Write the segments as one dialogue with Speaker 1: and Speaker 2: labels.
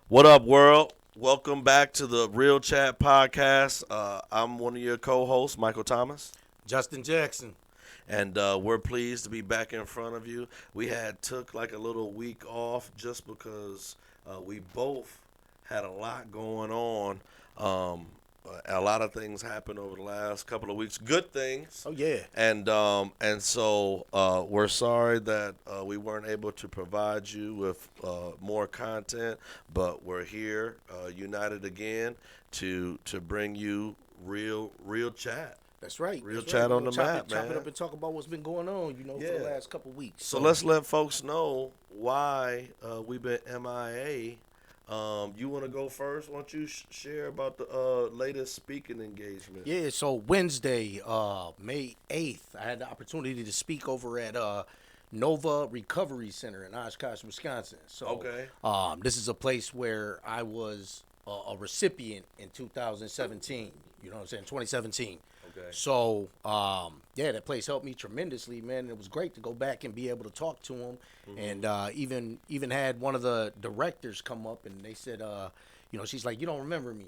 Speaker 1: What up, world? Welcome back to the Real Chat Podcast. I'm one of your co-hosts, Michael Thomas,
Speaker 2: Justin Jackson.
Speaker 1: and we're pleased to be back in front of you. We had took like a little week off just because we both had a lot going on. A lot of things happened over the last couple of weeks. Good things.
Speaker 2: Oh yeah.
Speaker 1: And so we're sorry that we weren't able to provide you with more content, but we're here, united again, to bring you real chat.
Speaker 2: That's right.
Speaker 1: Real
Speaker 2: That's
Speaker 1: chat
Speaker 2: right.
Speaker 1: on the
Speaker 2: Chop
Speaker 1: map,
Speaker 2: it, chop it
Speaker 1: man.
Speaker 2: up and talk about what's been going on, for
Speaker 1: Yeah.
Speaker 2: the last couple weeks.
Speaker 1: So let's let folks know why we've been MIA. You want to go first? Why don't you share about the latest speaking engagement?
Speaker 2: Yeah, so Wednesday, May 8th, I had the opportunity to speak over at Nova Recovery Center in Oshkosh, Wisconsin. So
Speaker 1: Okay.
Speaker 2: this is a place where I was a recipient in 2017. You know what I'm saying? 2017.
Speaker 1: Okay.
Speaker 2: So, yeah, that place helped me tremendously, man. It was great to go back and be able to talk to him, and even had one of the directors come up and they said, she's like, "You don't remember me,"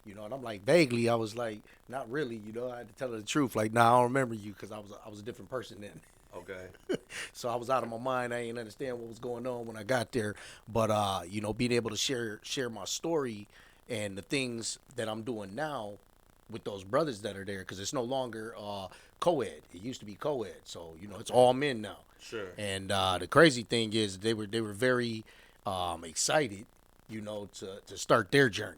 Speaker 2: and I'm like, vaguely, I was like, "Not really," I had to tell her the truth, like, "Nah, I don't remember you," because I was a different person then.
Speaker 1: Okay.
Speaker 2: So I was out of my mind. I didn't understand what was going on when I got there. But being able to share my story and the things that I'm doing now with those brothers that are there, because it's no longer co-ed. It used to be co-ed, so it's all men now.
Speaker 1: Sure.
Speaker 2: And the crazy thing is they were very excited, to start their journey.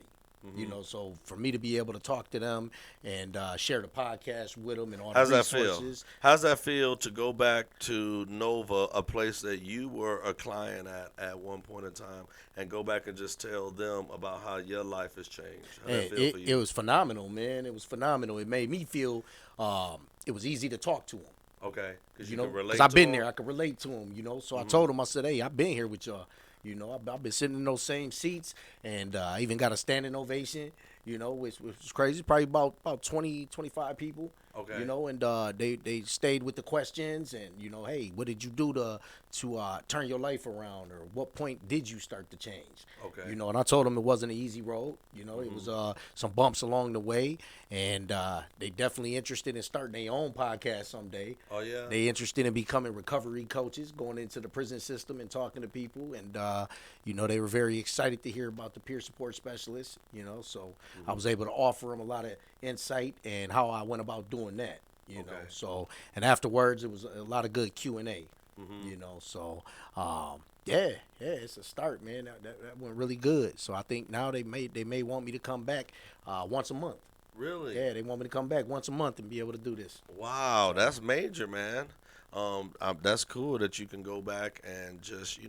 Speaker 2: So for me to be able to talk to them and share the podcast with them and all the
Speaker 1: How's that
Speaker 2: resources.
Speaker 1: feel? How's that feel to go back to Nova, a place that you were a client at one point in time, and go back and just tell them about how your life has changed? How that
Speaker 2: And
Speaker 1: feel for
Speaker 2: it
Speaker 1: you?
Speaker 2: was phenomenal, man. It was phenomenal. It made me feel it was easy to talk to them.
Speaker 1: Okay, because
Speaker 2: You
Speaker 1: you
Speaker 2: know,
Speaker 1: can relate.
Speaker 2: because I've
Speaker 1: to
Speaker 2: been
Speaker 1: them?
Speaker 2: there. I could relate to them. So I told them, I said, "Hey, I've been here with y'all. I've been sitting in those same seats, and I even got a standing ovation. Which was crazy. Probably about 20, 25 people.
Speaker 1: Okay.
Speaker 2: And they stayed with the questions, and hey, what did you do to turn your life around, or what point did you start to change?
Speaker 1: Okay.
Speaker 2: And I told them it wasn't an easy road. It was some bumps along the way, and they definitely interested in starting their own podcast someday.
Speaker 1: Oh yeah.
Speaker 2: They interested in becoming recovery coaches, going into the prison system and talking to people, and they were very excited to hear about the peer support specialist. So I was able to offer them a lot of insight and how I went about doing that.
Speaker 1: Okay.
Speaker 2: So and afterwards it was a lot of good Q&A. So yeah, it's a start, man. That went really good. So I think now they may want me to come back once a month.
Speaker 1: Really?
Speaker 2: Yeah, they want me to come back once a month and be able to do this.
Speaker 1: Wow, that's major, man. That's cool that you can go back and just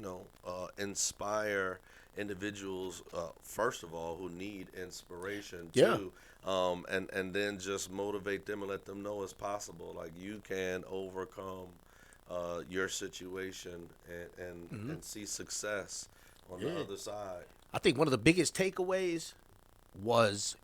Speaker 1: inspire individuals, first of all, who need inspiration
Speaker 2: Yeah.
Speaker 1: too, and then just motivate them and let them know it's possible. Like you can overcome your situation and see success on the
Speaker 2: Yeah.
Speaker 1: other side.
Speaker 2: I think one of the biggest takeaways was,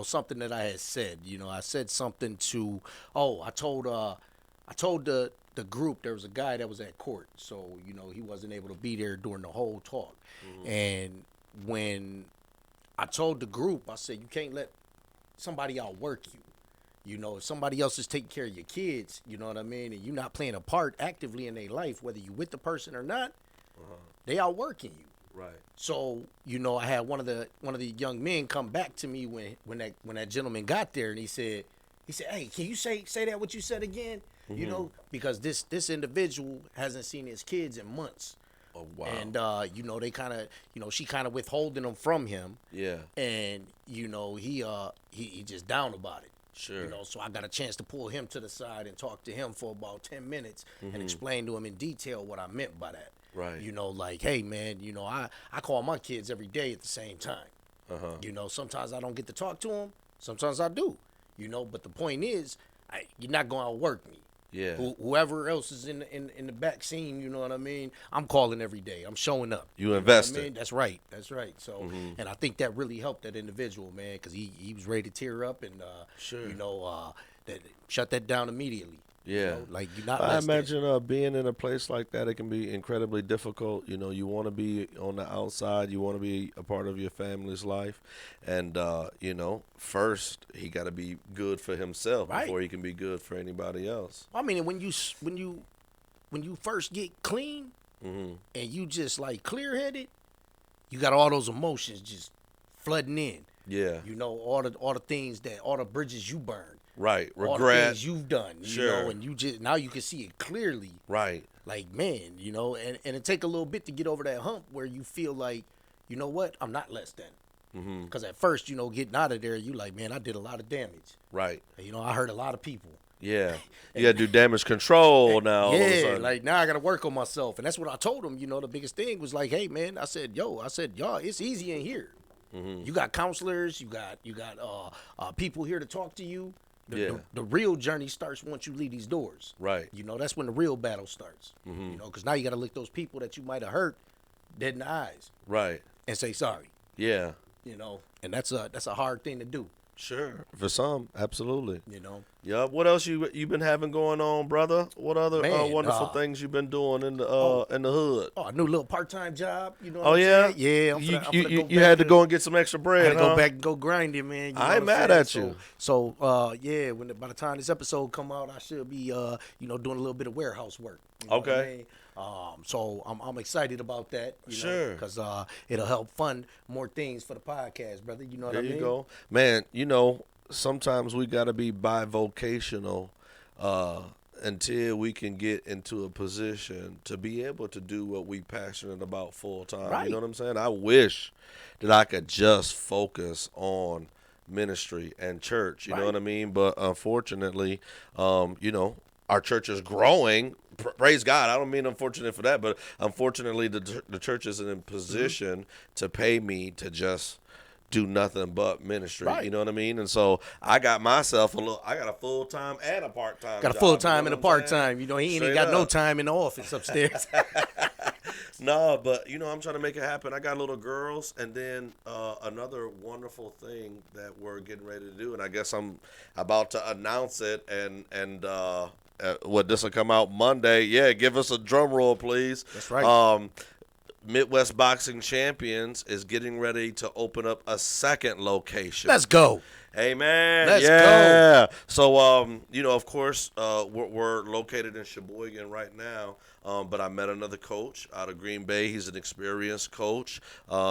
Speaker 2: something that I had said. I said something to, I told the group there was a guy that was at court, so he wasn't able to be there during the whole talk. And when I told the group, I said, you can't let somebody outwork you. If somebody else is taking care of your kids, you know what I mean, and you're not playing a part actively in their life, whether you with the person or not, they outworking you.
Speaker 1: Right.
Speaker 2: So I had one of the young men come back to me when that gentleman got there, and he said, "Hey, can you say that what you said again?" Because this individual hasn't seen his kids in months.
Speaker 1: Oh wow.
Speaker 2: And they kind of, she kind of withholding them from him,
Speaker 1: Yeah.
Speaker 2: and he just down about it.
Speaker 1: Sure.
Speaker 2: So I got a chance to pull him to the side and talk to him for about 10 minutes and explain to him in detail what I meant by that.
Speaker 1: Right.
Speaker 2: Like, hey, man, I call my kids every day at the same time. Sometimes I don't get to talk to them. Sometimes I do. But the point is, you're not going to outwork me.
Speaker 1: Yeah.
Speaker 2: Whoever else is in the back scene, you know what I mean? I'm calling every day. I'm showing up.
Speaker 1: You
Speaker 2: know what
Speaker 1: invested.
Speaker 2: I mean? That's right. So, and I think that really helped that individual, man, because he was ready to tear up, and
Speaker 1: Sure.
Speaker 2: shut that down immediately.
Speaker 1: Yeah.
Speaker 2: You know, like you're not
Speaker 1: I
Speaker 2: less than.
Speaker 1: imagine being in a place like that, it can be incredibly difficult. You know, you want to be on the outside, you want to be a part of your family's life, and you know, first he got to be good for himself
Speaker 2: Right.
Speaker 1: before he can be good for anybody else.
Speaker 2: I mean, when you first get clean
Speaker 1: Hmm.
Speaker 2: and you just like clear headed, you got all those emotions just flooding in.
Speaker 1: Yeah,
Speaker 2: You know, all the things all the bridges you burned.
Speaker 1: right.
Speaker 2: All the
Speaker 1: Regret.
Speaker 2: things you've done, you
Speaker 1: Sure.
Speaker 2: know, and you just now you can see it clearly.
Speaker 1: Right.
Speaker 2: Like, man, you know, and it take a little bit to get over that hump where you feel like, you know what, I'm not less than.
Speaker 1: Hmm.
Speaker 2: Because at first, you know, getting out of there, you like, man, I did a lot of damage.
Speaker 1: Right.
Speaker 2: You know, I hurt a lot of people.
Speaker 1: Yeah. You got to do damage control now. All of a
Speaker 2: Yeah,
Speaker 1: sudden.
Speaker 2: like now I got to work on myself. And that's what I told him, you know, the biggest thing was like, hey, man, I said, y'all, it's easy in here.
Speaker 1: Mm-hmm.
Speaker 2: You got counselors, you got people here to talk to you.
Speaker 1: Yeah.
Speaker 2: The real journey starts once you leave these doors.
Speaker 1: Right.
Speaker 2: You know, that's when the real battle starts.
Speaker 1: Mm-hmm.
Speaker 2: You know, because now you got to look those people that you might have hurt dead in the eyes
Speaker 1: Right.
Speaker 2: and say sorry.
Speaker 1: Yeah.
Speaker 2: You know, and that's a hard thing to do.
Speaker 1: Sure. For some, absolutely.
Speaker 2: You know,
Speaker 1: Yeah. What else you been having going on, brother? What other
Speaker 2: Man,
Speaker 1: wonderful things you been doing in the hood?
Speaker 2: a new little part-time job. You know. What
Speaker 1: Oh
Speaker 2: I'm
Speaker 1: yeah,
Speaker 2: saying? Yeah. I'm
Speaker 1: You
Speaker 2: finna
Speaker 1: you,
Speaker 2: go
Speaker 1: you,
Speaker 2: back
Speaker 1: you had to go and get some extra
Speaker 2: I
Speaker 1: bread.
Speaker 2: had to
Speaker 1: Huh?
Speaker 2: go back and go grind it, man. You know
Speaker 1: I ain't
Speaker 2: what I'm
Speaker 1: mad
Speaker 2: saying?
Speaker 1: at you.
Speaker 2: So yeah, by the time this episode come out, I should be doing a little bit of warehouse work. You know what I
Speaker 1: Okay.
Speaker 2: mean? So I'm excited about that.
Speaker 1: Sure.
Speaker 2: Because it'll help fund more things for the podcast, brother. You know what
Speaker 1: There
Speaker 2: I mean?
Speaker 1: you go, man. You know, sometimes we gotta be bivocational until we can get into a position to be able to do what we passionate about full time.
Speaker 2: Right.
Speaker 1: You know what I'm saying? I wish that I could just focus on ministry and church. You know
Speaker 2: Right.
Speaker 1: what I mean? But unfortunately, you know, our church is growing. Praise God. I don't mean unfortunate for that, but unfortunately, the church isn't in position to pay me to just do nothing but ministry.
Speaker 2: Right.
Speaker 1: You know what I mean? And so I got myself I got a full time and a part time.
Speaker 2: Got a full time and a part time. You know, he ain't
Speaker 1: Straight
Speaker 2: got no
Speaker 1: up.
Speaker 2: time in the office upstairs.
Speaker 1: No, but you know, I'm trying to make it happen. I got little girls, and then another wonderful thing that we're getting ready to do, and I guess I'm about to announce it. And what this will come out Monday? Yeah, give us a drum roll, please.
Speaker 2: That's right.
Speaker 1: Midwest Boxing Champions is getting ready to open up a second location.
Speaker 2: Let's go.
Speaker 1: Amen.
Speaker 2: Let's
Speaker 1: yeah. Go. So, you know, of course, we're located in Sheboygan right now. But I met another coach out of Green Bay. He's an experienced coach.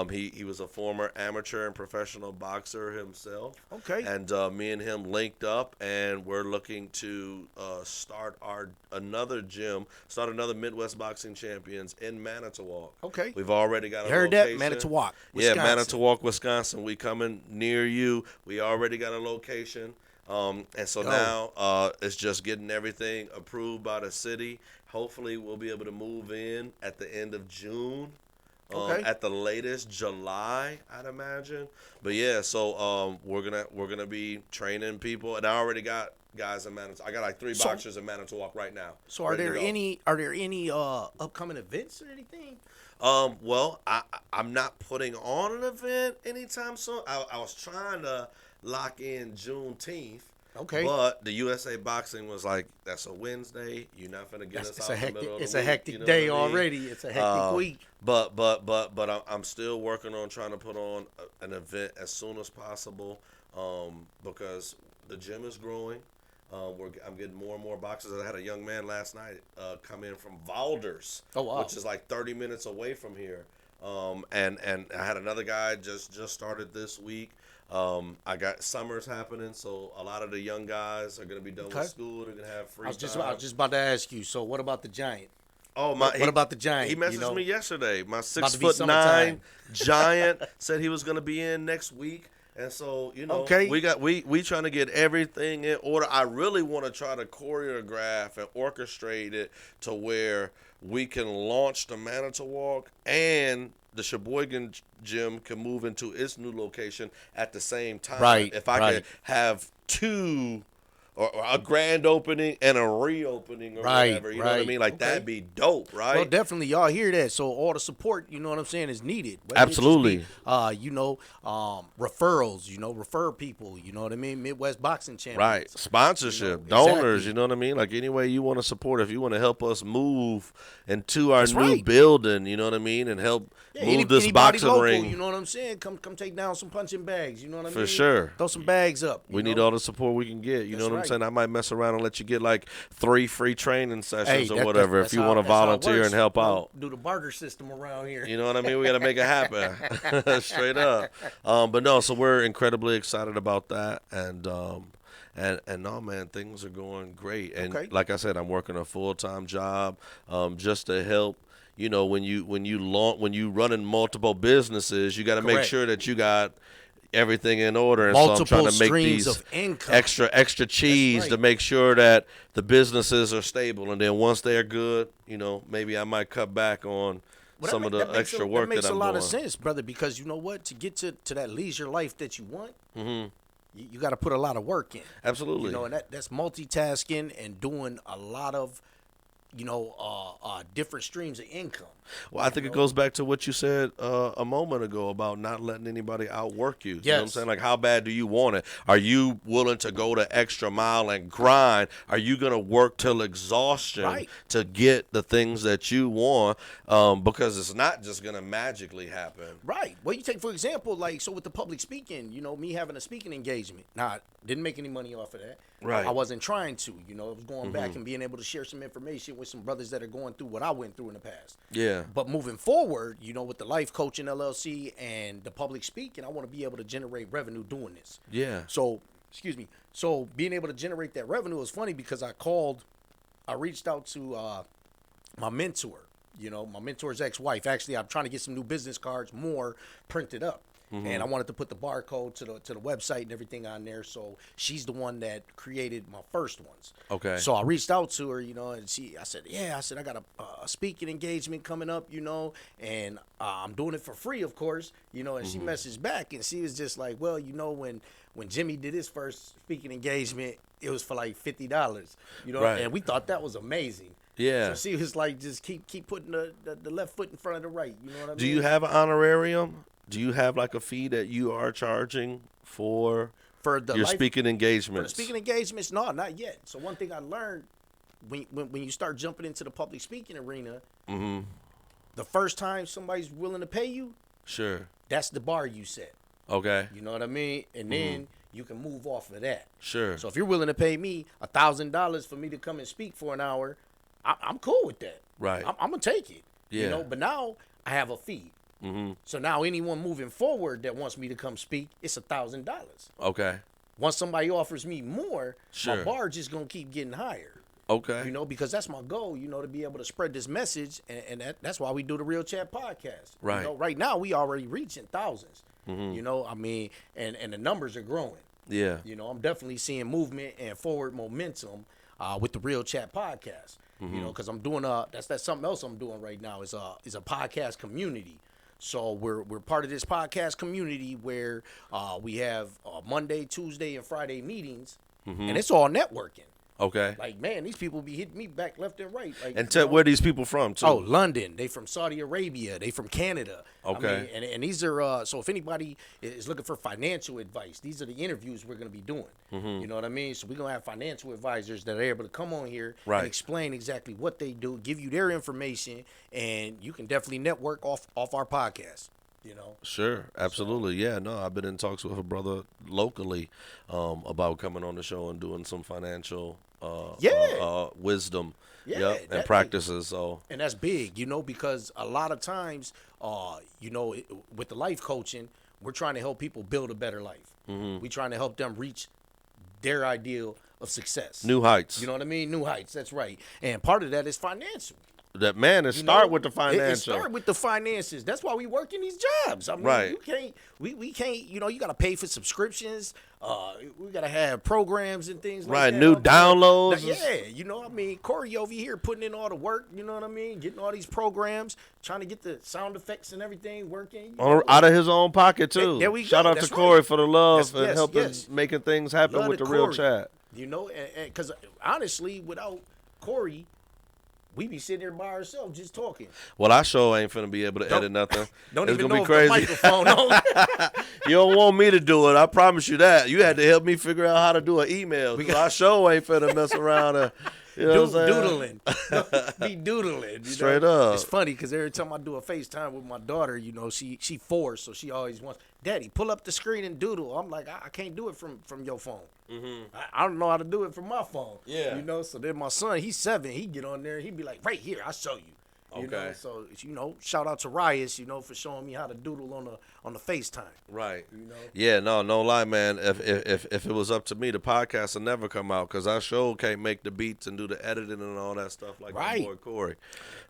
Speaker 1: He was a former amateur and professional boxer himself.
Speaker 2: Okay.
Speaker 1: And me and him linked up, and we're looking to start another Midwest Boxing Champions in Manitowoc.
Speaker 2: Okay.
Speaker 1: We've already got a
Speaker 2: You heard
Speaker 1: location.
Speaker 2: that? Manitowoc,
Speaker 1: Yeah,
Speaker 2: Wisconsin.
Speaker 1: Manitowoc, Wisconsin. We coming near you. We already got a location. And so
Speaker 2: Go.
Speaker 1: now it's just getting everything approved by the city. Hopefully we'll be able to move in at the end of June.
Speaker 2: Okay.
Speaker 1: At the latest July, I'd imagine. But yeah, so we're gonna be training people, and I already got guys in Manitowoc. I got like 3 boxers in Manitowoc right now.
Speaker 2: So are
Speaker 1: ready to
Speaker 2: there
Speaker 1: go.
Speaker 2: any upcoming events or anything?
Speaker 1: Well, I'm not putting on an event anytime soon. I was trying to lock in Juneteenth.
Speaker 2: Okay.
Speaker 1: But the USA Boxing was like, that's a Wednesday. You're not gonna get us out in the middle of the
Speaker 2: It's
Speaker 1: week.
Speaker 2: a hectic
Speaker 1: You know
Speaker 2: day
Speaker 1: what I mean?
Speaker 2: already. It's a hectic week.
Speaker 1: But I'm still working on trying to put on an event as soon as possible, because the gym is growing. I'm getting more and more boxers. I had a young man last night come in from Valders,
Speaker 2: Oh, wow.
Speaker 1: which is like 30 minutes away from here. And I had another guy just started this week. I got summers happening, so a lot of the young guys are gonna be done
Speaker 2: Okay.
Speaker 1: with school. They're gonna have free
Speaker 2: I was just
Speaker 1: time.
Speaker 2: about to ask you. So what about the Giant?
Speaker 1: Oh
Speaker 2: What about the Giant?
Speaker 1: He messaged
Speaker 2: you know?
Speaker 1: me yesterday. My
Speaker 2: About to be
Speaker 1: 6'9"
Speaker 2: summertime.
Speaker 1: giant said he was gonna be in next week. And so, you know,
Speaker 2: Okay.
Speaker 1: we trying to get everything in order. I really want to try to choreograph and orchestrate it to where we can launch the Manitowoc and the Sheboygan gym can move into its new location at the same time.
Speaker 2: Right,
Speaker 1: If I
Speaker 2: right.
Speaker 1: could have 2 or a grand opening and a reopening or
Speaker 2: Right,
Speaker 1: whatever. You know what I
Speaker 2: right.
Speaker 1: mean? Like
Speaker 2: Okay.
Speaker 1: that'd be dope, right?
Speaker 2: Well, definitely, y'all hear that. So all the support, you know what I'm saying, is needed. Whether it just
Speaker 1: Absolutely.
Speaker 2: be, referrals, refer people. You know what I mean? Midwest Boxing Champions.
Speaker 1: Right. Sponsorship,
Speaker 2: You know,
Speaker 1: donors,
Speaker 2: exactly.
Speaker 1: you know what I mean? Like any way you want to support, if you want to help us move into our
Speaker 2: That's
Speaker 1: new
Speaker 2: right.
Speaker 1: building, you know what I mean? And help
Speaker 2: Yeah,
Speaker 1: move this
Speaker 2: anybody
Speaker 1: boxing
Speaker 2: local,
Speaker 1: ring.
Speaker 2: you know what I'm saying? Come take down some punching bags. You know what I mean?
Speaker 1: For sure.
Speaker 2: Throw some bags up.
Speaker 1: We need all the support we can get. You know
Speaker 2: That's
Speaker 1: what I'm
Speaker 2: right.
Speaker 1: saying? I might mess around and let you get like 3 free training sessions or
Speaker 2: That-
Speaker 1: whatever
Speaker 2: that's
Speaker 1: if you
Speaker 2: how-
Speaker 1: want to
Speaker 2: that's how it
Speaker 1: volunteer
Speaker 2: works.
Speaker 1: and help
Speaker 2: You know,
Speaker 1: out.
Speaker 2: Do the barter system around here.
Speaker 1: You know what I mean? We got to make it happen. Straight up. But no, so we're incredibly excited about that. And no, man, things are going great. And
Speaker 2: Okay.
Speaker 1: like I said, I'm working a full-time job just to help. You know, when you running multiple businesses, you got to make
Speaker 2: Correct.
Speaker 1: sure that you got everything in order. And
Speaker 2: Multiple
Speaker 1: so I'm trying to make
Speaker 2: streams
Speaker 1: these
Speaker 2: of income.
Speaker 1: extra cheese
Speaker 2: right.
Speaker 1: to make sure that the businesses are stable. And then once they're good, you know, maybe I might cut back on
Speaker 2: Well,
Speaker 1: some of the extra work
Speaker 2: that makes
Speaker 1: that I'm
Speaker 2: a lot
Speaker 1: doing.
Speaker 2: of sense, brother. Because you know what? To get to that leisure life that you want, you got to put a lot of work in.
Speaker 1: Absolutely.
Speaker 2: You know, and that's multitasking and doing a lot of, different streams of income.
Speaker 1: Well, I think it goes back to what you said a moment ago about not letting anybody outwork you. You know what I'm
Speaker 2: Yes.
Speaker 1: saying? Like, how bad do you want it? Are you willing to go the extra mile and grind? Are you going to work till exhaustion
Speaker 2: Right.
Speaker 1: to get the things that you want? Because it's not just going to magically happen.
Speaker 2: Right. Well, you take, for example, like, so with the public speaking, me having a speaking engagement. Now, I didn't make any money off of that.
Speaker 1: Right.
Speaker 2: I wasn't trying to. It was going back and being able to share some information with some brothers that are going through what I went through in the past.
Speaker 1: Yeah.
Speaker 2: But moving forward, with the Life Coaching LLC and the public speaking, I want to be able to generate revenue doing this.
Speaker 1: Yeah.
Speaker 2: So, excuse me. So being able to generate that revenue is funny because I reached out to my mentor, my mentor's ex-wife. Actually, I'm trying to get some new business cards, more printed up. And I wanted to put the barcode to the website and everything on there. So she's the one that created my first ones.
Speaker 1: Okay.
Speaker 2: So I reached out to her, and I said, I got a speaking engagement coming up, and I'm doing it for free, of course, and she messaged back and she was just like, well, when Jimmy did his first speaking engagement, it was for like $50,
Speaker 1: Right.
Speaker 2: and we thought that was amazing.
Speaker 1: Yeah.
Speaker 2: So she was like, just keep putting the left foot in front of the right. You know what I mean?
Speaker 1: Do you have an honorarium? Do you have like a fee that you are charging for
Speaker 2: for the
Speaker 1: your
Speaker 2: life,
Speaker 1: speaking
Speaker 2: for the
Speaker 1: engagements?
Speaker 2: speaking engagements? No, not yet. So one thing I learned when you start jumping into the public speaking arena, the first time somebody's willing to pay you,
Speaker 1: Sure.
Speaker 2: that's the bar you set.
Speaker 1: Okay.
Speaker 2: You know what I mean? And then you can move off of that.
Speaker 1: Sure.
Speaker 2: So if you're willing to pay me $1,000 for me to come and speak for an hour, I'm cool with that.
Speaker 1: Right.
Speaker 2: I'm gonna take it.
Speaker 1: Yeah.
Speaker 2: But now I have a fee. So now anyone moving forward that wants me to come speak, it's $1,000.
Speaker 1: Okay.
Speaker 2: Once somebody offers me more, my
Speaker 1: Sure.
Speaker 2: bar just gonna keep getting higher.
Speaker 1: Okay.
Speaker 2: Because that's my goal, to be able to spread this message, and that's why we do the Real Chat podcast.
Speaker 1: Right.
Speaker 2: Right now we already reaching thousands. And the numbers are growing.
Speaker 1: Yeah.
Speaker 2: I'm definitely seeing movement and forward momentum with the Real Chat podcast. Because I'm doing that's something else I'm doing right now is a podcast community. So we're part of this podcast community where we have Monday, Tuesday, and Friday meetings, and it's all networking.
Speaker 1: Okay.
Speaker 2: Like, man, these people be hitting me back left and right. Like,
Speaker 1: And tell where these people from too.
Speaker 2: Oh, London. They from Saudi Arabia. They from Canada.
Speaker 1: Okay.
Speaker 2: And these are so if anybody is looking for financial advice, these are the interviews we're going to be doing. You know what I mean? So we're going to have financial advisors that are able to come on here
Speaker 1: Right.
Speaker 2: and explain exactly what they do, give you their information, and you can definitely network off our podcast.
Speaker 1: Sure, absolutely. Yeah, no, I've been in talks with a brother locally about coming on the show and doing some financial wisdom
Speaker 2: Yeah,
Speaker 1: and
Speaker 2: that-
Speaker 1: practices. So
Speaker 2: And that's big, because a lot of times, with the life coaching, we're trying to help people build a better life. We're trying to help them reach their ideal of success.
Speaker 1: new heights.
Speaker 2: You know what I mean? New heights. That's right. And part of that is financial.
Speaker 1: That man, it
Speaker 2: You
Speaker 1: start
Speaker 2: know?
Speaker 1: with the
Speaker 2: It
Speaker 1: financial.
Speaker 2: start with the finances. That's why we work in these jobs. I mean,
Speaker 1: Right.
Speaker 2: you can't. We can't. You got to pay for subscriptions. We got to have programs and things like
Speaker 1: Right,
Speaker 2: that.
Speaker 1: new
Speaker 2: I mean,
Speaker 1: downloads.
Speaker 2: Yeah. Corey over here putting in all the work. You know what I mean? Getting all these programs, trying to get the sound effects and everything working.
Speaker 1: Out of his own pocket too.
Speaker 2: There we go.
Speaker 1: Shout out
Speaker 2: That's
Speaker 1: to Corey
Speaker 2: right.
Speaker 1: for the love
Speaker 2: Yes,
Speaker 1: and
Speaker 2: yes,
Speaker 1: helping
Speaker 2: yes.
Speaker 1: making things happen
Speaker 2: Love
Speaker 1: with
Speaker 2: to
Speaker 1: the Real
Speaker 2: Corey.
Speaker 1: Chat.
Speaker 2: You know, and because honestly, without Corey, we be sitting here by ourselves just talking.
Speaker 1: Well, I sure ain't finna be able to edit nothing.
Speaker 2: Don't
Speaker 1: It's
Speaker 2: even
Speaker 1: gonna
Speaker 2: know
Speaker 1: be
Speaker 2: if the
Speaker 1: crazy.
Speaker 2: microphone on.
Speaker 1: You don't want me to do it. I promise you that. You had to help me figure out how to do an email. Because I sure ain't finna mess around and, you know what I'm saying?
Speaker 2: Doodling. Be doodling. You
Speaker 1: Straight
Speaker 2: know?
Speaker 1: up.
Speaker 2: It's funny because every time I do a FaceTime with my daughter, you know, she 4, so she always wants, Daddy, pull up the screen and doodle. I'm like, I can't do it from your phone. Mm-hmm. I don't know how to do it from my phone.
Speaker 1: Yeah.
Speaker 2: You know, so then my son, he's 7. He get on there. He be like, right here, I'll show you. You know,
Speaker 1: Okay.
Speaker 2: so, you know, shout out to Rias, you know, for showing me how to doodle on the FaceTime.
Speaker 1: Right.
Speaker 2: You know?
Speaker 1: Yeah, no lie, man. If it was up to me, the podcast would never come out because I sure can't make the beats and do the editing and all that stuff like my boy Corey.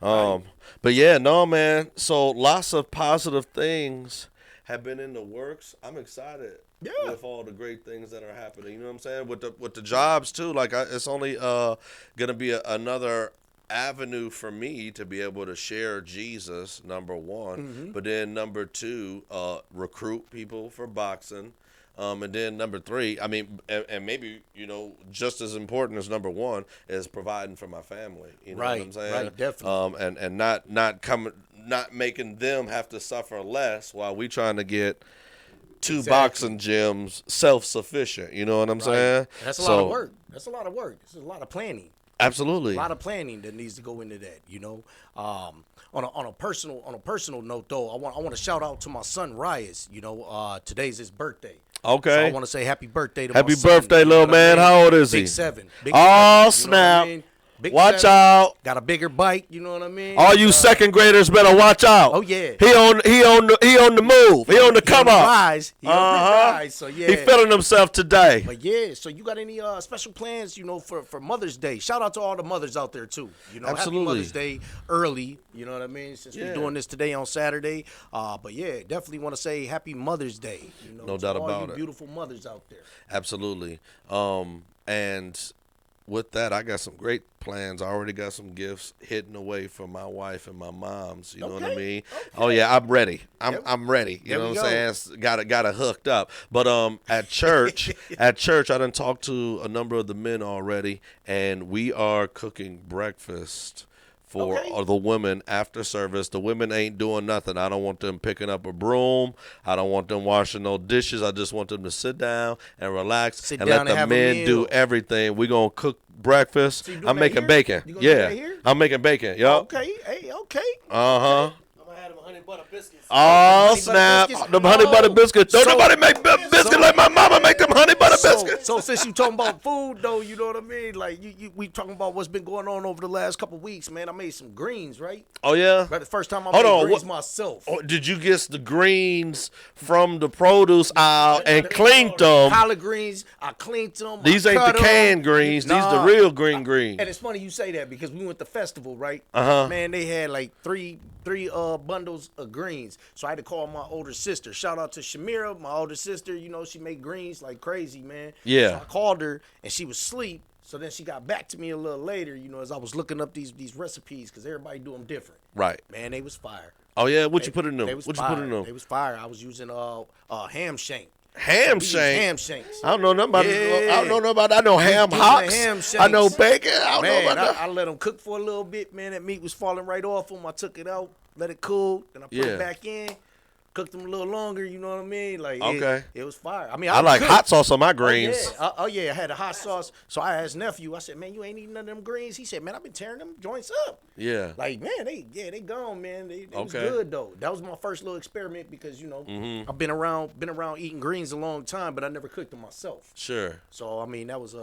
Speaker 1: But yeah, no, man. So lots of positive things have been in the works. I'm excited.
Speaker 2: Yeah.
Speaker 1: With all the great things that are happening, you know what I'm saying? With the jobs too, like it's only gonna be another avenue for me to be able to share Jesus, number one, but then number 2, recruit people for boxing, and then number 3, I mean, and maybe, you know, just as important as number 1 is providing for my family. You know what I'm saying?
Speaker 2: Right, definitely.
Speaker 1: And not making them have to suffer less while we trying to get 2 boxing gyms self-sufficient. You know what I'm saying?
Speaker 2: That's a lot of work. That's a lot of work. It's a lot of planning.
Speaker 1: Absolutely.
Speaker 2: A lot of planning that needs to go into that, you know. On a personal note though, I want to shout out to my son Rias. You know, today's his birthday.
Speaker 1: Okay.
Speaker 2: So I want to say happy birthday to my son.
Speaker 1: Happy birthday, little man. How old is he?
Speaker 2: Big 7.
Speaker 1: Oh, snap.
Speaker 2: Big
Speaker 1: Watch
Speaker 2: 7,
Speaker 1: out.
Speaker 2: Got a bigger bike, you know what I mean?
Speaker 1: All you second graders better watch out.
Speaker 2: Oh yeah.
Speaker 1: He on the move. He on the come up.
Speaker 2: Rise. He on the rise. So yeah.
Speaker 1: He feeling himself today.
Speaker 2: But yeah, so you got any special plans, you know, for Mother's Day? Shout out to all the mothers out there too. You know,
Speaker 1: Absolutely.
Speaker 2: Happy Mother's Day early. You know what I mean? Since we're doing this today on Saturday. But yeah, definitely want to say Happy Mother's Day. You know,
Speaker 1: No
Speaker 2: to
Speaker 1: doubt
Speaker 2: all
Speaker 1: about
Speaker 2: you
Speaker 1: it.
Speaker 2: beautiful mothers out there.
Speaker 1: Absolutely. And with that, I got some great plans. I already got some gifts hidden away from my wife and my mom's. You know what I mean?
Speaker 2: Okay.
Speaker 1: Oh yeah, I'm ready. I'm ready. You know what I'm saying? Got it hooked up. But at church, I done talked to a number of the men already, and we are cooking breakfast for the women after service. The women ain't doing nothing. I don't want them picking up a broom. I don't want them washing no dishes. I just want them to sit down and relax and let the men do everything. We're going to cook breakfast.
Speaker 2: So
Speaker 1: I'm making bacon.
Speaker 2: You gonna do that here?
Speaker 1: I'm making bacon. Yup.
Speaker 2: Okay. Hey, okay.
Speaker 1: Uh-huh.
Speaker 3: I'm gonna have them honey butter biscuits.
Speaker 1: Oh,
Speaker 2: Honey butter
Speaker 1: snap.
Speaker 2: biscuits?
Speaker 1: Them honey butter biscuits. Don't
Speaker 2: So-
Speaker 1: nobody make biscuits like my mama make them honey butter biscuits.
Speaker 2: So since you talking about food though, you know what I mean? Like we talking about what's been going on over the last couple weeks, man. I made some greens, right?
Speaker 1: Oh, yeah?
Speaker 2: Right, the first time I
Speaker 1: Hold
Speaker 2: made
Speaker 1: on,
Speaker 2: greens
Speaker 1: what-
Speaker 2: myself.
Speaker 1: Oh, did you get the greens from the produce aisle and cleaned them?
Speaker 2: Collard greens, I cleaned them.
Speaker 1: These
Speaker 2: I
Speaker 1: ain't the
Speaker 2: cut 'em.
Speaker 1: canned greens. These the
Speaker 2: Nah.
Speaker 1: real green greens.
Speaker 2: And it's funny you say that because we went to festival, right?
Speaker 1: Uh-huh.
Speaker 2: Man, they had like three bundles of greens. So I had to call my older sister. Shout out to Shamira, my older sister. You know, she made greens like crazy, man.
Speaker 1: Yeah.
Speaker 2: So I called her and she was asleep. So then she got back to me a little later, you know, as I was looking up these recipes because everybody do them different.
Speaker 1: Right.
Speaker 2: Man, they was fire.
Speaker 1: Oh, yeah? What you put in them?
Speaker 2: They was
Speaker 1: What you
Speaker 2: fire.
Speaker 1: put in them?
Speaker 2: They was fire. I was using ham shank.
Speaker 1: Ham
Speaker 2: We use
Speaker 1: shank?
Speaker 2: Ham shanks.
Speaker 1: I don't know nothing about
Speaker 2: Yeah.
Speaker 1: I don't know nothing about I know ham
Speaker 2: doing
Speaker 1: hocks.
Speaker 2: ham
Speaker 1: I know
Speaker 2: shanks.
Speaker 1: bacon. I don't know
Speaker 2: Man,
Speaker 1: about that.
Speaker 2: I let them cook for a little bit, man. That meat was falling right off them. I took it out, let it cool, then I put
Speaker 1: Yeah.
Speaker 2: it back in, cooked them a little longer, you know what I mean? Like,
Speaker 1: Okay.
Speaker 2: it was fire. I mean,
Speaker 1: I like
Speaker 2: cooked.
Speaker 1: hot sauce on my
Speaker 2: Oh,
Speaker 1: greens.
Speaker 2: yeah. Oh, yeah, I had a hot sauce. So I asked nephew, I said, man, you ain't eating none of them greens? He said, man, I've been tearing them joints up.
Speaker 1: Yeah.
Speaker 2: Like, man, they gone, man. They was
Speaker 1: Okay.
Speaker 2: good though. That was my first little experiment because, you know,
Speaker 1: Mm-hmm.
Speaker 2: I've been around eating greens a long time, but I never cooked them myself.
Speaker 1: Sure.
Speaker 2: So I mean, that was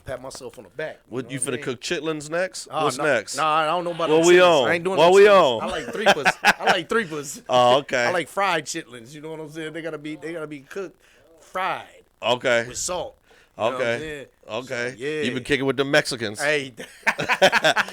Speaker 2: pat myself on the back.
Speaker 1: What
Speaker 2: know
Speaker 1: you
Speaker 2: I
Speaker 1: finna
Speaker 2: mean?
Speaker 1: cook chitlins next?
Speaker 2: Oh,
Speaker 1: What's
Speaker 2: no,
Speaker 1: next?
Speaker 2: Nah, I don't know about
Speaker 1: What
Speaker 2: them
Speaker 1: we
Speaker 2: chitlins.
Speaker 1: on?
Speaker 2: I ain't doing
Speaker 1: What
Speaker 2: no
Speaker 1: we
Speaker 2: chitlins.
Speaker 1: on?
Speaker 2: I like threepas. I like threepas.
Speaker 1: Oh, okay.
Speaker 2: I like fried chitlins. You know what I'm saying? They gotta be cooked fried
Speaker 1: Okay.
Speaker 2: with salt. You know what I'm
Speaker 1: Okay.
Speaker 2: saying?
Speaker 1: Okay.
Speaker 2: So, yeah.
Speaker 1: You been kicking with the Mexicans.
Speaker 2: Hey,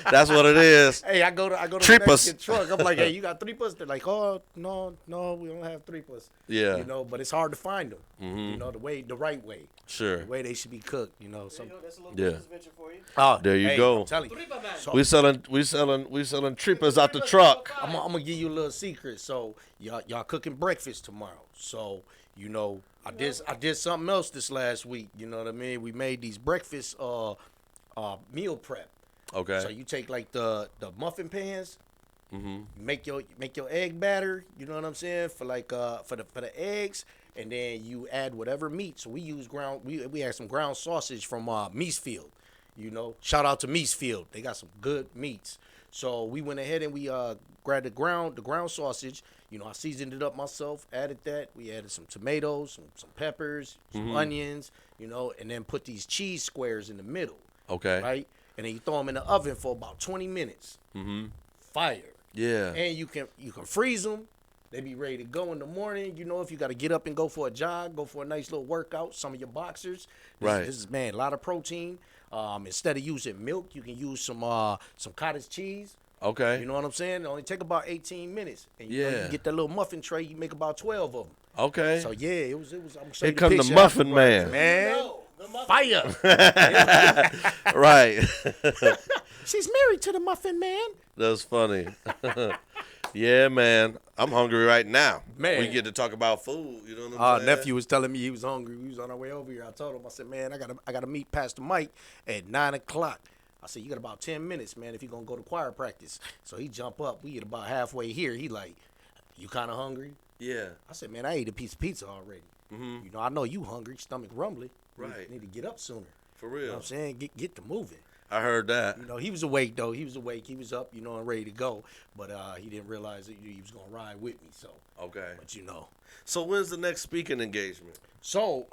Speaker 1: That's what it is.
Speaker 2: hey, I go to the
Speaker 1: Tripas.
Speaker 2: Mexican truck. I'm like, hey, you got threepas? They're like, oh no, we don't have threepas.
Speaker 1: Yeah.
Speaker 2: You know, but it's hard to find them. You know, the right way,
Speaker 1: Sure.
Speaker 2: the way they should be cooked. You know,
Speaker 3: There
Speaker 2: some.
Speaker 3: you go. That's a little
Speaker 1: Yeah.
Speaker 3: business venture for you.
Speaker 2: Oh,
Speaker 1: There you
Speaker 2: hey,
Speaker 1: go.
Speaker 2: I'm telling you.
Speaker 3: Tripa man.
Speaker 2: So,
Speaker 1: We selling trippers out the truck.
Speaker 2: I'm gonna give you a little secret. So y'all cooking breakfast tomorrow. So you know I did something else this last week. You know what I mean? We made these breakfast meal prep.
Speaker 1: Okay.
Speaker 2: So you take like the muffin pans,
Speaker 1: Mm-hmm.
Speaker 2: make your egg batter. You know what I'm saying, for like for the eggs, and then you add whatever meat. So we use we had some ground sausage from Meesfield. You know, shout out to Meesfield. They got some good meats. So we went ahead and we grabbed the ground sausage. You know, I seasoned it up myself, added that. We added some tomatoes, some peppers, some onions, you know, and then put these cheese squares in the middle,
Speaker 1: Okay.
Speaker 2: right? And then you throw them in the oven for about 20 minutes.
Speaker 1: Mm-hmm.
Speaker 2: Fire.
Speaker 1: Yeah.
Speaker 2: And you can freeze them. They be ready to go in the morning. You know, if you got to get up and go for a jog, go for a nice little workout, some of your boxers.
Speaker 1: Right.
Speaker 2: This is, man, a lot of protein. Instead of using milk, you can use some cottage cheese.
Speaker 1: Okay.
Speaker 2: You know what I'm saying? It only take about 18 minutes. And you know,
Speaker 1: Yeah.
Speaker 2: you get that little muffin tray, you make about 12 of them.
Speaker 1: Okay.
Speaker 2: So yeah, it was. I'm
Speaker 1: Here
Speaker 2: showing
Speaker 1: come the
Speaker 2: picture
Speaker 1: Muffin
Speaker 2: afterwards,
Speaker 1: Man.
Speaker 2: man.
Speaker 3: No, the muffin.
Speaker 2: Fire.
Speaker 1: Right.
Speaker 2: She's married to the Muffin Man.
Speaker 1: That's funny. Yeah, man. I'm hungry right now.
Speaker 2: Man.
Speaker 1: We get to talk about food. You know what I'm saying?
Speaker 2: Nephew was telling me he was hungry. We was on our way over here. I told him, I said, man, I gotta meet Pastor Mike at 9:00. I said, you got about 10 minutes, man, if you're gonna go to choir practice. So he jump up. We get about halfway here. He like, you kind of hungry?
Speaker 1: Yeah.
Speaker 2: I said, man, I ate a piece of pizza already.
Speaker 1: Mm-hmm.
Speaker 2: You know, I know you hungry, stomach rumbling.
Speaker 1: Right.
Speaker 2: Need to get up sooner.
Speaker 1: For
Speaker 2: You know
Speaker 1: real.
Speaker 2: what I'm saying? Get to moving.
Speaker 1: I heard that.
Speaker 2: You know, he was awake though. He was awake. He was up, you know, and ready to go. But he didn't realize that he was gonna ride with me. So,
Speaker 1: Okay.
Speaker 2: but you know.
Speaker 1: So when's the next speaking engagement?
Speaker 2: So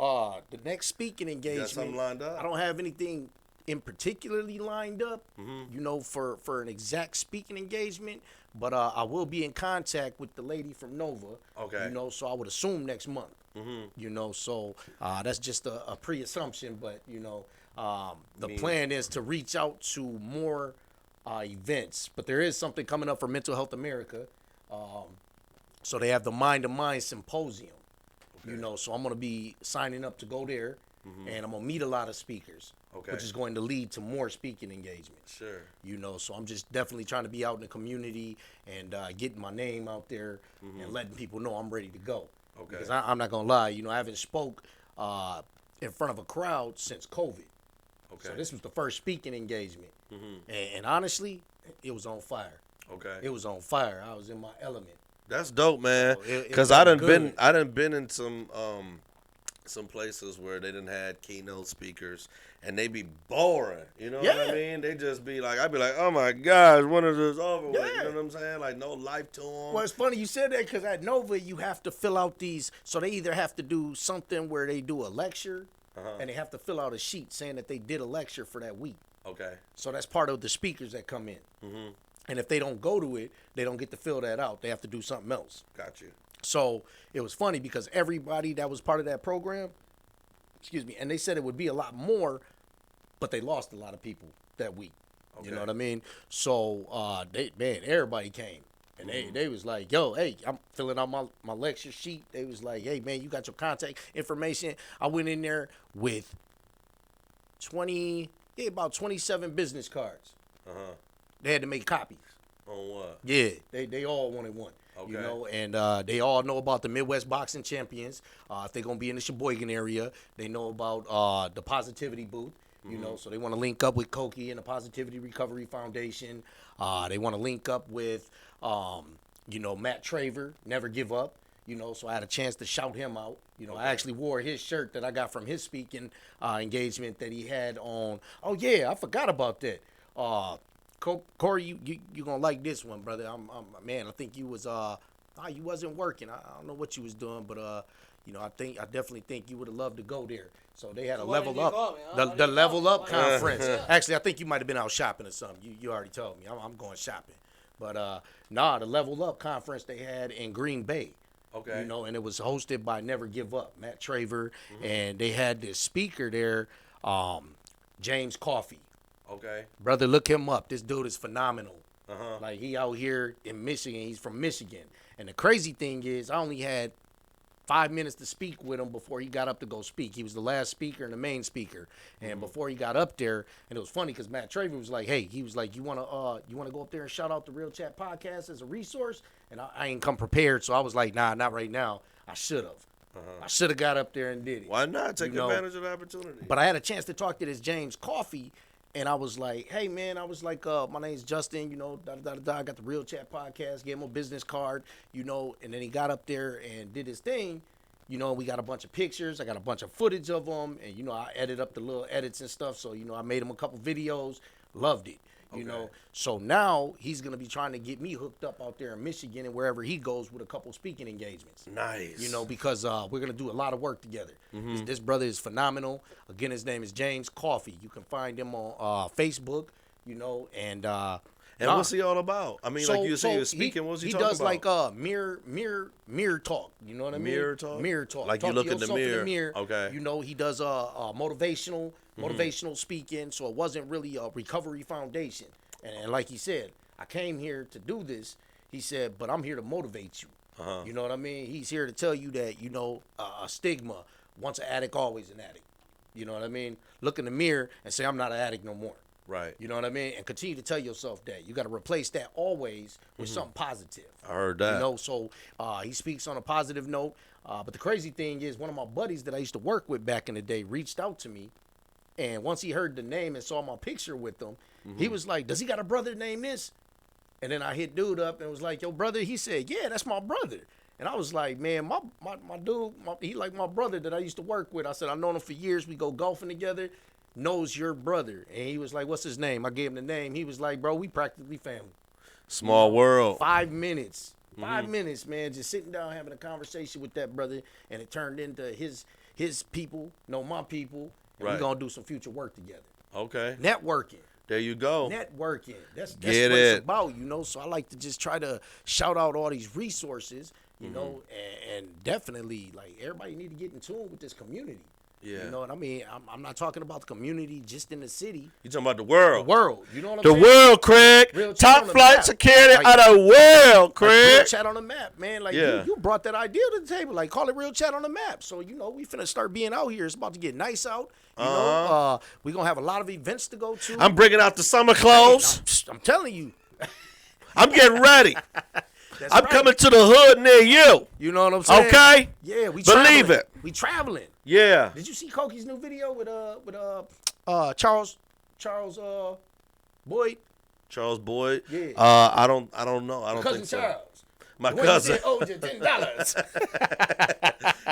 Speaker 2: the next speaking
Speaker 1: You
Speaker 2: engagement,
Speaker 1: got something lined up?
Speaker 2: I don't have anything in particularly lined up,
Speaker 1: Mhm.
Speaker 2: you know, for an exact speaking engagement. But I will be in contact with the lady from Nova.
Speaker 1: Okay.
Speaker 2: You know, so I would assume next month.
Speaker 1: Mm-hmm.
Speaker 2: You know, so that's just a pre-assumption. But you know, the
Speaker 1: mean-
Speaker 2: plan is to reach out to more events. But there is something coming up for Mental Health America. So they have the Mind to Mind Symposium. You know, so I'm gonna be signing up to go there, and I'm gonna meet a lot of speakers,
Speaker 1: Okay.
Speaker 2: which is going to lead to more speaking engagements.
Speaker 1: Sure.
Speaker 2: You know, so I'm just definitely trying to be out in the community and getting my name out there and letting people know I'm ready to go.
Speaker 1: Okay.
Speaker 2: Because I'm not gonna lie, you know, I haven't spoke in front of a crowd since COVID.
Speaker 1: Okay.
Speaker 2: So this was the first speaking engagement,
Speaker 1: Mm-hmm.
Speaker 2: and honestly, it was on fire.
Speaker 1: Okay.
Speaker 2: It was on fire. I was in my element.
Speaker 1: That's dope, man.
Speaker 2: So it
Speaker 1: Cause
Speaker 2: was
Speaker 1: I done
Speaker 2: good.
Speaker 1: been in some places where they done had keynote speakers and they be boring. You know what I
Speaker 2: Yeah.
Speaker 1: mean? They just be like, I'd be like, oh my gosh, when is this over with? You
Speaker 2: Yeah.
Speaker 1: know what I'm saying? Like no life to them.
Speaker 2: Well, it's funny you said that because at Nova you have to fill out these. So they either have to do something where they do a lecture,
Speaker 1: Uh-huh.
Speaker 2: and they have to fill out a sheet saying that they did a lecture for that week.
Speaker 1: Okay.
Speaker 2: So that's part of the speakers that come in.
Speaker 1: Mm-hmm.
Speaker 2: And if they don't go to it, they don't get to fill that out. They have to do something else.
Speaker 1: Got you.
Speaker 2: So it was funny because everybody that was part of that program, excuse me, and they said it would be a lot more, but they lost a lot of people that week. You know
Speaker 1: Okay.
Speaker 2: what I mean? So everybody came. And they was like, yo, hey, I'm filling out my lecture sheet. They was like, hey, man, you got your contact information. I went in there with about 27 business cards.
Speaker 1: Uh-huh.
Speaker 2: They had to make copies.
Speaker 1: On what?
Speaker 2: Yeah, they all wanted one. You
Speaker 1: Okay.
Speaker 2: know, and they all know about the Midwest Boxing Champions. If they're going to be in the Sheboygan area, they know about the Positivity Booth. You know, so they want to link up with Koki and the Positivity Recovery Foundation. They want to link up with, you know, Matt Traver, Never Give Up. You know, so I had a chance to shout him out. You know, I actually wore his shirt that I got from his speaking engagement that he had on. Oh yeah, I forgot about that. Corey, you gonna like this one, brother. Man, I think you was you wasn't working. I don't know what you was doing, but you know, I definitely think you would have loved to go there. So they had a
Speaker 3: So why
Speaker 2: level
Speaker 3: didn't you
Speaker 2: up,
Speaker 3: call me, huh? Why
Speaker 2: the
Speaker 3: didn't you
Speaker 2: level
Speaker 3: call me?
Speaker 2: up
Speaker 3: Why didn't you-
Speaker 2: conference. Actually, I think you might have been out shopping or something. You already told me. I'm going shopping, but the level up conference they had in Green Bay.
Speaker 1: Okay.
Speaker 2: You know, and it was hosted by Never Give Up, Matt Traver, and they had this speaker there, James Coffey.
Speaker 1: Okay.
Speaker 2: Brother, look him up. This dude is phenomenal.
Speaker 1: Uh-huh.
Speaker 2: Like, he out here in Michigan. He's from Michigan. And the crazy thing is, I only had 5 minutes to speak with him before he got up to go speak. He was the last speaker and the main speaker. And before he got up there, and it was funny because Matt Traver was like, hey, he was like, you wanna go up there and shout out the Real Chat Podcast as a resource? And I ain't come prepared, so I was like, nah, not right now. I should have. I should have got up there and did it.
Speaker 1: Why not take
Speaker 2: You know,
Speaker 1: advantage of the opportunity?
Speaker 2: But I had a chance to talk to this James Coffee, and I was like, hey, man, I was like, my name's Justin, you know, I got the Real Chat podcast, gave him a business card, you know, and then he got up there and did his thing. You know, we got a bunch of pictures. I got a bunch of footage of him, and, you know, I edited up the little edits and stuff. So, you know, I made him a couple videos, loved it. You know, so now he's going to be trying to get me hooked up out there in Michigan and wherever he goes with a couple speaking engagements.
Speaker 1: Nice.
Speaker 2: You know, because we're going to do a lot of work together. This brother is phenomenal. Again, his name is James Coffee. You can find him on Facebook, you know, and
Speaker 1: what's he all about? I mean, like you said, he was speaking. What was he talking about?
Speaker 2: He does like mirror talk. You know what I mean?
Speaker 1: Mirror talk?
Speaker 2: Mirror talk.
Speaker 1: Like
Speaker 2: talk
Speaker 1: you look
Speaker 2: to
Speaker 1: in the
Speaker 2: yourself
Speaker 1: mirror. Okay.
Speaker 2: You know, he does motivational speaking. So it wasn't really a recovery foundation. And like he said, I came here to do this. He said, but I'm here to motivate you. You know what I mean? He's here to tell you that, you know, a stigma, once an addict, always an addict. You know what I mean? Look in the mirror and say, I'm not an addict no more.
Speaker 1: Right.
Speaker 2: You know what I mean? And continue to tell yourself that. You got to replace that always with something positive.
Speaker 1: I heard that.
Speaker 2: You know, so he speaks on a positive note. But the crazy thing is, one of my buddies that I used to work with back in the day reached out to me. And once he heard the name and saw my picture with him, he was like, does he got a brother named this? And then I hit dude up and was like, yo, brother? He said, yeah, that's my brother. And I was like, man, my dude, he like my brother that I used to work with. I said, I've known him for years. We go golfing together. Knows your brother. And he was like, what's his name? I gave him the name. He was like, bro, we practically family.
Speaker 1: Small world.
Speaker 2: 5 minutes. 5 minutes, man, just sitting down having a conversation with that brother, and it turned into his people know my people, and
Speaker 1: Right.
Speaker 2: we're going to do some future work together.
Speaker 1: Okay.
Speaker 2: Networking.
Speaker 1: There you go.
Speaker 2: Networking. That's what
Speaker 1: Get
Speaker 2: it's
Speaker 1: it.
Speaker 2: about, you know. So I like to just try to shout out all these resources, you know, and definitely, like, everybody need to get in tune with this community.
Speaker 1: Yeah.
Speaker 2: You know what I mean? I'm not talking about the community just in the city.
Speaker 1: You talking about the
Speaker 2: The
Speaker 1: world?
Speaker 2: world. You know what I'm
Speaker 1: The
Speaker 2: saying?
Speaker 1: world, Craig.
Speaker 2: Real chat
Speaker 1: Top
Speaker 2: on the
Speaker 1: flight
Speaker 2: map.
Speaker 1: security
Speaker 2: Like-
Speaker 1: of the world,
Speaker 2: Like, real
Speaker 1: Craig.
Speaker 2: chat on the map, man. Like
Speaker 1: Yeah.
Speaker 2: you brought that idea to the table. Like, call it real chat on the map. So, you know, we finna start being out here. It's about to get nice out. You know, we gonna have a lot of events to go to.
Speaker 1: I'm bringing out the summer clothes.
Speaker 2: I'm telling you.
Speaker 1: I'm getting ready.
Speaker 2: That's
Speaker 1: I'm
Speaker 2: right.
Speaker 1: coming to the hood near you.
Speaker 2: You know what I'm saying?
Speaker 1: Okay?
Speaker 2: Yeah, we
Speaker 1: Believe
Speaker 2: traveling.
Speaker 1: it.
Speaker 2: We traveling.
Speaker 1: Yeah.
Speaker 2: Did you see Koki's new video with Charles Boyd?
Speaker 1: Charles Boyd.
Speaker 2: Yeah.
Speaker 1: I don't know. I don't
Speaker 2: Cousin
Speaker 1: think so.
Speaker 2: Charles.
Speaker 1: My
Speaker 2: The one that
Speaker 1: cousin.
Speaker 2: said, owed you $10.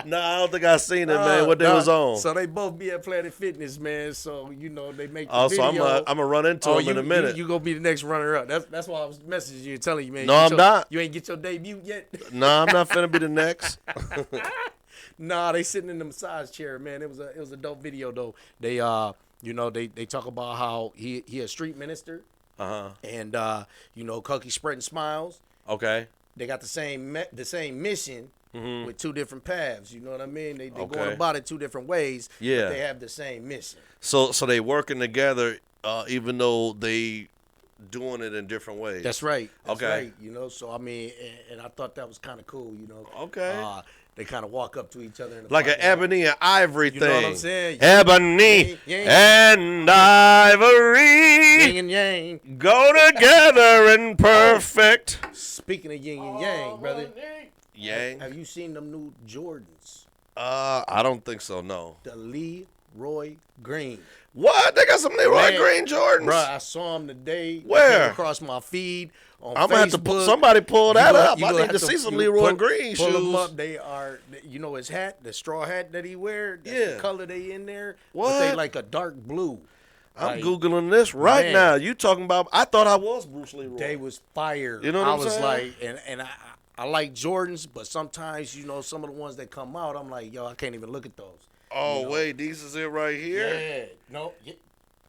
Speaker 1: No, I don't think I seen it, man. What they was on.
Speaker 2: So they both be at Planet Fitness, man. So, you know, they make the
Speaker 1: Oh, so
Speaker 2: video.
Speaker 1: I'm gonna run into him in a minute.
Speaker 2: You gonna be the next runner up. That's why I was messaging you, telling you, man.
Speaker 1: No,
Speaker 2: you
Speaker 1: I'm
Speaker 2: get
Speaker 1: not.
Speaker 2: You ain't get your debut yet.
Speaker 1: No, I'm not finna be the next.
Speaker 2: Nah, they sitting in the massage chair, man. It was a dope video though. They you know, they talk about how he a street minister, and you know, Koki spreading smiles.
Speaker 1: Okay.
Speaker 2: They got the same mission with two different paths. You know what I mean? They
Speaker 1: Okay.
Speaker 2: going about it two different ways.
Speaker 1: Yeah.
Speaker 2: But they have the same mission.
Speaker 1: So they working together, even though they doing it in different ways.
Speaker 2: That's right. That's
Speaker 1: Okay.
Speaker 2: right. You know, so I mean, and I thought that was kind of cool. You know.
Speaker 1: Okay.
Speaker 2: They kind of walk up to each other in the
Speaker 1: Like an
Speaker 2: parking lot.
Speaker 1: ebony and ivory
Speaker 2: You
Speaker 1: thing.
Speaker 2: know what I'm saying?
Speaker 1: Ebony
Speaker 2: Yin
Speaker 1: and ivory
Speaker 2: Yin and yang.
Speaker 1: go together in perfect.
Speaker 2: Speaking of yin and yang, brother,
Speaker 1: Yang.
Speaker 2: have you seen them new Jordans?
Speaker 1: I don't think so. No.
Speaker 2: The Leroy Green.
Speaker 1: What? They got some Leroy
Speaker 2: Man,
Speaker 1: Green Jordans.
Speaker 2: Bruh, I saw them today. They
Speaker 1: Where?
Speaker 2: came across my feed on
Speaker 1: I'm gonna have to
Speaker 2: Facebook.
Speaker 1: somebody pull that up.
Speaker 2: You
Speaker 1: I
Speaker 2: gonna
Speaker 1: need
Speaker 2: have
Speaker 1: to see some
Speaker 2: you
Speaker 1: Leroy Green
Speaker 2: pull them
Speaker 1: shoes.
Speaker 2: up. They are, you know, his hat, the straw hat that he wear. That's
Speaker 1: Yeah.
Speaker 2: the color they in there.
Speaker 1: What?
Speaker 2: But they like a dark blue.
Speaker 1: I'm
Speaker 2: Like,
Speaker 1: googling this right
Speaker 2: Man.
Speaker 1: now. You talking about? I thought I was Bruce Leroy.
Speaker 2: They was fire.
Speaker 1: You know what
Speaker 2: I
Speaker 1: I'm
Speaker 2: was
Speaker 1: saying?
Speaker 2: like, and I like Jordans, but sometimes, you know, some of the ones that come out, I'm like, yo, I can't even look at those.
Speaker 1: Oh
Speaker 2: you know.
Speaker 1: wait, these is it right here.
Speaker 2: Yeah. No. Yeah.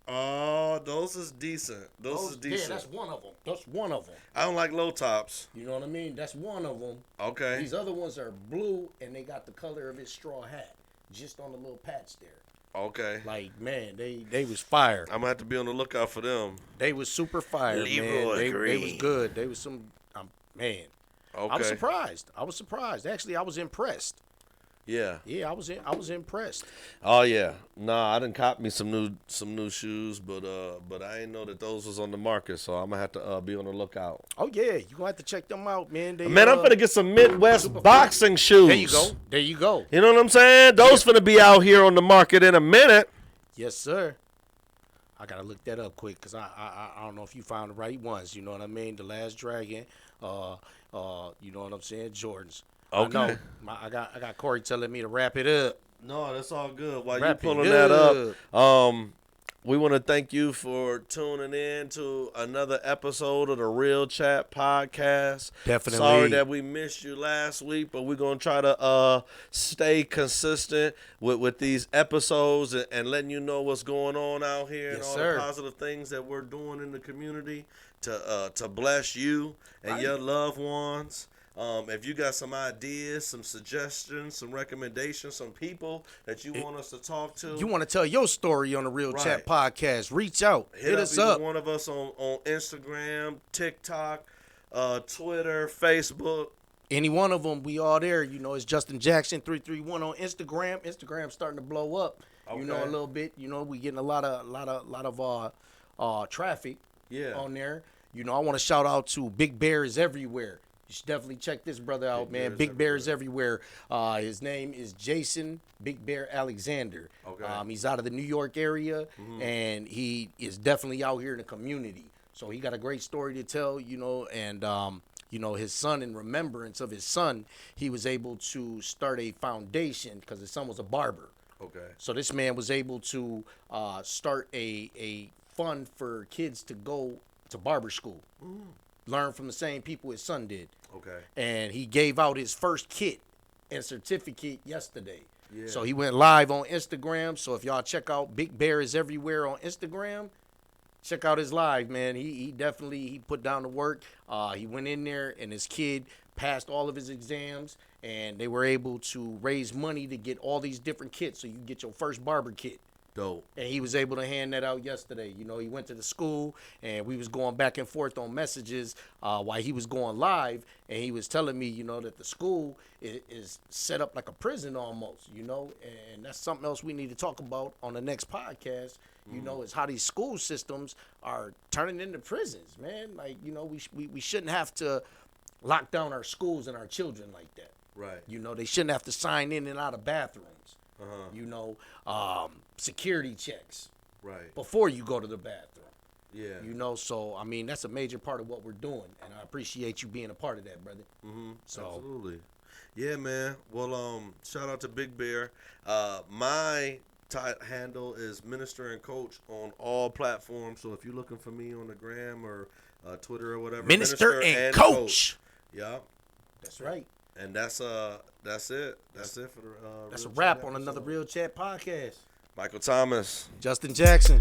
Speaker 1: Oh, those is decent. Those is
Speaker 2: Yeah,
Speaker 1: decent.
Speaker 2: that's one of them. That's one of them.
Speaker 1: I don't like low tops.
Speaker 2: You know what I mean? That's one of them.
Speaker 1: Okay.
Speaker 2: These other ones are blue, and they got the color of his straw hat just on the little patch there.
Speaker 1: Okay.
Speaker 2: Like, man, they was fire.
Speaker 1: I'm gonna have to be on the lookout for them.
Speaker 2: They was super fire, man.
Speaker 1: Leroy
Speaker 2: They was
Speaker 1: Green.
Speaker 2: good. They was some, man.
Speaker 1: Okay.
Speaker 2: I was surprised. Actually, I was impressed.
Speaker 1: Yeah.
Speaker 2: Yeah, I was impressed.
Speaker 1: Oh yeah. Nah, I done cop me some new shoes, but I didn't know that those was on the market, so I'm gonna have to be on the lookout.
Speaker 2: Oh yeah, you gonna have to check them out, man. They,
Speaker 1: Man, I'm finna get some Midwest boxing shoes.
Speaker 2: There you go. There you go.
Speaker 1: You know what I'm saying? Those finna be out here on the market in a minute.
Speaker 2: Yes, sir. I gotta look that up quick because I don't know if you found the right ones. You know what I mean? The Last Dragon. You know what I'm saying? Jordans.
Speaker 1: Okay.
Speaker 2: I know. I got Corey telling me to wrap it up.
Speaker 1: No, that's all good. While you
Speaker 2: Wrap it
Speaker 1: pulling that up,
Speaker 2: up.
Speaker 1: we want to thank you for tuning in to another episode of the Real Chat Podcast.
Speaker 2: Definitely.
Speaker 1: Sorry that we missed you last week, but we're gonna try to stay consistent with these episodes and letting you know what's going on out here and
Speaker 2: Yes,
Speaker 1: all
Speaker 2: sir.
Speaker 1: the positive things that we're doing in the community to bless you and
Speaker 2: Right.
Speaker 1: your loved ones. If you got some ideas, some suggestions, some recommendations, some people that you want us to talk to,
Speaker 2: You want to tell your story on the Real Chat Podcast? Reach out. Hit us
Speaker 1: either
Speaker 2: up.
Speaker 1: one of us on Instagram, TikTok, Twitter, Facebook.
Speaker 2: Any one of them, we all there. You know, it's Justin Jackson 331 on Instagram. Instagram's starting to blow up. You know,
Speaker 1: Okay.
Speaker 2: a little bit. You know, we getting a lot of traffic
Speaker 1: Yeah.
Speaker 2: on there. You know, I want to shout out to Big Bear is Everywhere. You should definitely check this brother out,
Speaker 1: Big Bear
Speaker 2: man.
Speaker 1: is
Speaker 2: Big Bear is Everywhere. His name is Jason Big Bear Alexander.
Speaker 1: Okay. Mm-hmm.
Speaker 2: He's out of the New York area, and he is definitely out here in the community. So he got a great story to tell, you know, and you know, his son, in remembrance of his son, he was able to start a foundation because his son was a barber.
Speaker 1: Okay.
Speaker 2: So this man was able to start a fund for kids to go to barber school, learn from the same people his son did.
Speaker 1: Okay.
Speaker 2: And he gave out his first kit and certificate yesterday.
Speaker 1: Yeah.
Speaker 2: So he went live on Instagram. So if y'all check out Big Bear is Everywhere on Instagram, check out his live, man. He definitely he put down the work. He went in there and his kid passed all of his exams, and they were able to raise money to get all these different kits so you can get your first barber kit.
Speaker 1: Dope.
Speaker 2: And he was able to hand that out yesterday. You know, he went to the school, and we was going back and forth on messages while he was going live, and he was telling me, you know, that the school is set up like a prison almost, you know, and that's something else we need to talk about on the next podcast. You know, is how these school systems are turning into prisons, man. Like, you know, we shouldn't have to lock down our schools and our children like that.
Speaker 1: Right.
Speaker 2: You know, they shouldn't have to sign in and out of bathrooms.
Speaker 1: Uh-huh.
Speaker 2: You know, security checks
Speaker 1: Right.
Speaker 2: before you go to the bathroom.
Speaker 1: Yeah.
Speaker 2: You know, so I mean that's a major part of what we're doing, and I appreciate you being a part of that, brother. So
Speaker 1: Absolutely. Yeah, man. Well, shout out to Big Bear. My handle is Minister and Coach on all platforms. So if you're looking for me on the gram or Twitter or whatever,
Speaker 2: Minister and Coach.
Speaker 1: Yeah.
Speaker 2: That's right.
Speaker 1: And that's it. That's it for the.
Speaker 2: That's a
Speaker 1: Real
Speaker 2: wrap
Speaker 1: Chat
Speaker 2: on another
Speaker 1: episode.
Speaker 2: Real Chat podcast.
Speaker 1: Michael Thomas.
Speaker 2: Justin Jackson.